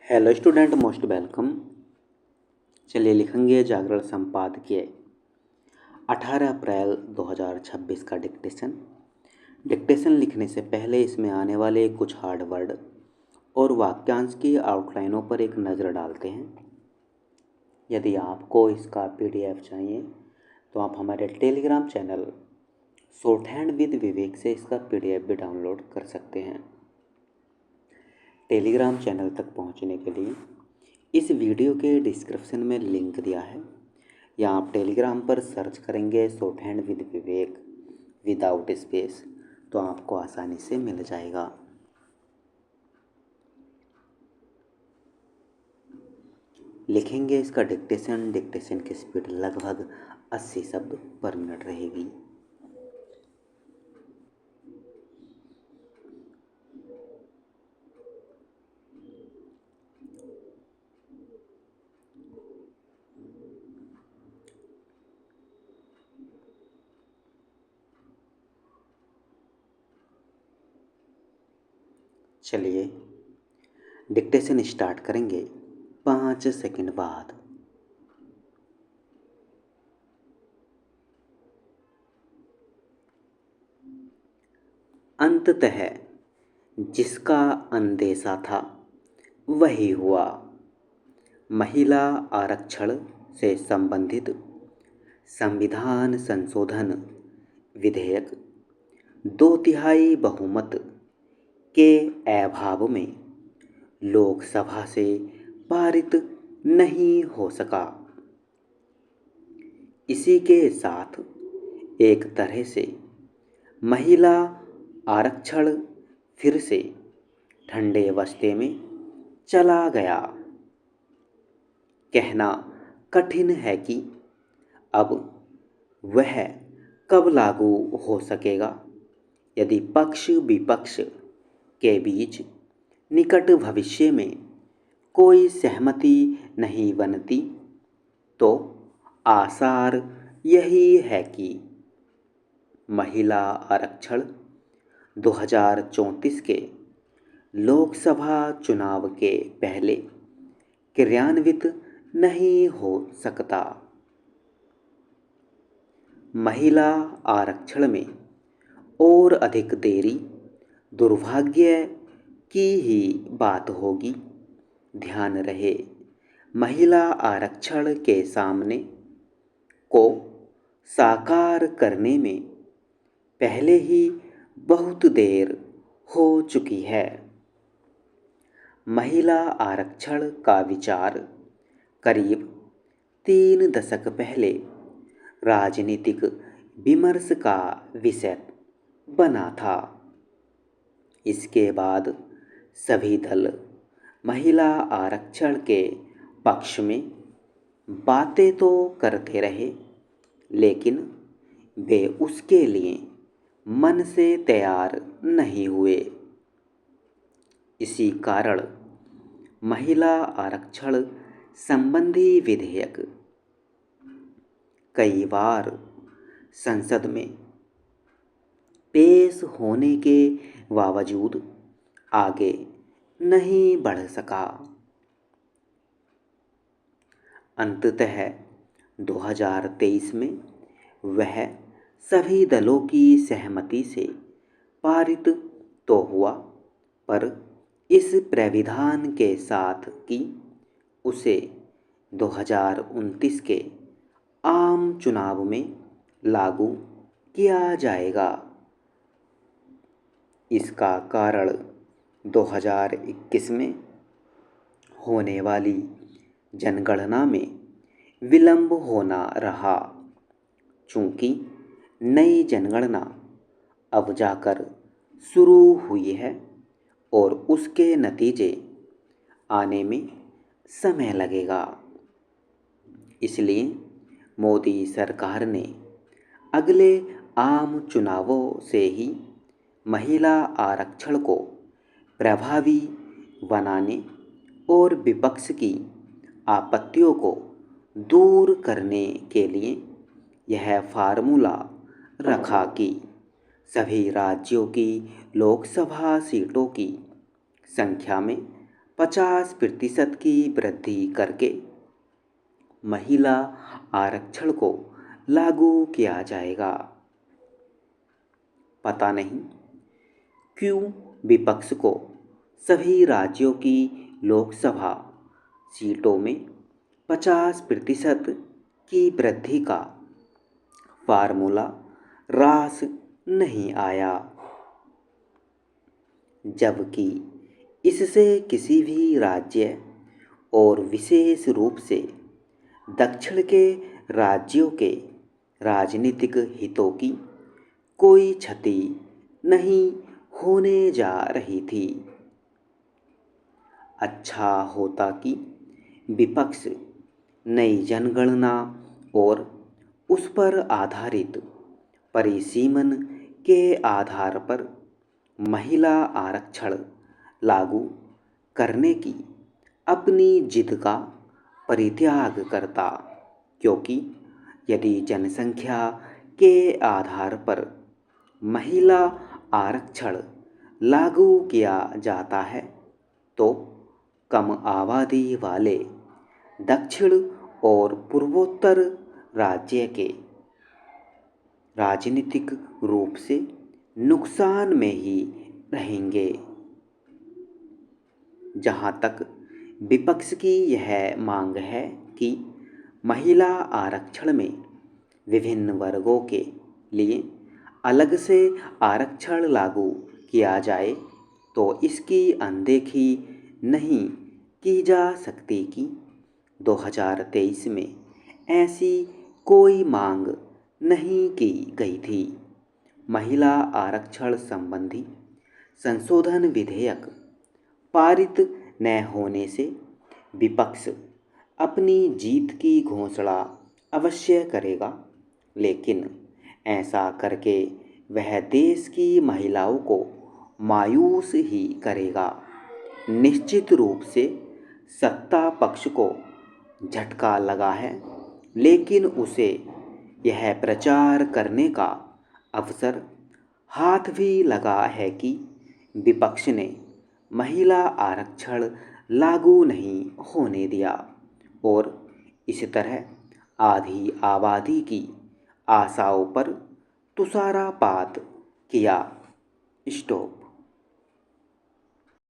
Hello student, most welcome. चलिए लिखेंगे जागरण संपादकीय 18 अप्रैल 2026 का डिक्टेशन। डिक्टेशन लिखने से पहले इसमें आने वाले कुछ हार्ड वर्ड और वाक्यांश की आउटलाइनों पर एक नज़र डालते हैं। यदि आपको इसका पीडीएफ चाहिए तो आप हमारे Telegram channel shorthand with Vivek से इसका पीडीएफ भी डाउनलोड कर सकते हैं। टेलीग्राम चैनल तक पहुंचने के लिए इस वीडियो के डिस्क्रिप्शन में लिंक दिया है, या आप टेलीग्राम पर सर्च करेंगे short hand with Vivek without space तो आपको आसानी से मिल जाएगा। लिखेंगे इसका डिक्टेशन की स्पीड लगभग 80 शब्द पर मिनट रहेगी। चलिए डिक्टेशन स्टार्ट करेंगे 5 सेकंड बाद। अंततः जिसका अंदेशा था वही हुआ। महिला आरक्षण से संबंधित संविधान संशोधन विधेयक 2/3 बहुमत के अभाव में लोकसभा से पारित नहीं हो सका। इसी के साथ एक तरह से महिला आरक्षण फिर से ठंडे अवस्थे में चला गया। कहना कठिन है कि अब वह कब लागू हो सकेगा। यदि पक्ष विपक्ष के बीच निकट भविष्य में कोई सहमति नहीं बनती तो आसार यही है कि महिला आरक्षण 2034 के लोकसभा चुनाव के पहले क्रियान्वित नहीं हो सकता। महिला आरक्षण में और अधिक देरी दुर्भाग्य की ही बात होगी। ध्यान रहे, महिला आरक्षण के सामने को साकार करने में पहले ही बहुत देर हो चुकी है। महिला आरक्षण का विचार करीब 3 दशक पहले राजनीतिक विमर्श का विषय बना था। इसके बाद सभी दल महिला आरक्षण के पक्ष में बातें तो करते रहे, लेकिन वे उसके लिए मन से तैयार नहीं हुए। इसी कारण महिला आरक्षण संबंधी विधेयक कई बार संसद में पेश होने के बावजूद आगे नहीं बढ़ सका। अंततः 2023 में वह सभी दलों की सहमति से पारित तो हुआ, पर इस प्राविधान के साथ कि उसे 2029 के आम चुनाव में लागू किया जाएगा। इसका कारण 2021 में होने वाली जनगणना में विलंब होना रहा। चूँकि नई जनगणना अब जाकर शुरू हुई है और उसके नतीजे आने में समय लगेगा, इसलिए मोदी सरकार ने अगले आम चुनावों से ही महिला आरक्षण को प्रभावी बनाने और विपक्ष की आपत्तियों को दूर करने के लिए यह फार्मूला रखा कि सभी राज्यों की लोकसभा सीटों की संख्या में 50% की वृद्धि करके महिला आरक्षण को लागू किया जाएगा। पता नहीं क्यों विपक्ष को सभी राज्यों की लोकसभा सीटों में 50% की वृद्धि का फार्मूला रास नहीं आया, जबकि इससे किसी भी राज्य और विशेष रूप से दक्षिण के राज्यों के राजनीतिक हितों की कोई क्षति नहीं होने जा रही थी। अच्छा होता कि विपक्ष नई जनगणना और उस पर आधारित परिसीमन के आधार पर महिला आरक्षण लागू करने की अपनी जिद का परित्याग करता, क्योंकि यदि जनसंख्या के आधार पर महिला आरक्षण लागू किया जाता है तो कम आबादी वाले दक्षिण और पूर्वोत्तर राज्य के राजनीतिक रूप से नुकसान में ही रहेंगे। जहाँ तक विपक्ष की यह मांग है कि महिला आरक्षण में विभिन्न वर्गों के लिए अलग से आरक्षण लागू किया जाए, तो इसकी अनदेखी नहीं की जा सकती कि 2023 में ऐसी कोई मांग नहीं की गई थी। महिला आरक्षण संबंधी संशोधन विधेयक पारित न होने से विपक्ष अपनी जीत की घोषणा अवश्य करेगा, लेकिन ऐसा करके वह देश की महिलाओं को मायूस ही करेगा। निश्चित रूप से सत्ता पक्ष को झटका लगा है, लेकिन उसे यह प्रचार करने का अवसर हाथ भी लगा है कि विपक्ष ने महिला आरक्षण लागू नहीं होने दिया और इस तरह आधी आबादी की आशाओं पर तुषारपात किया। स्टॉप।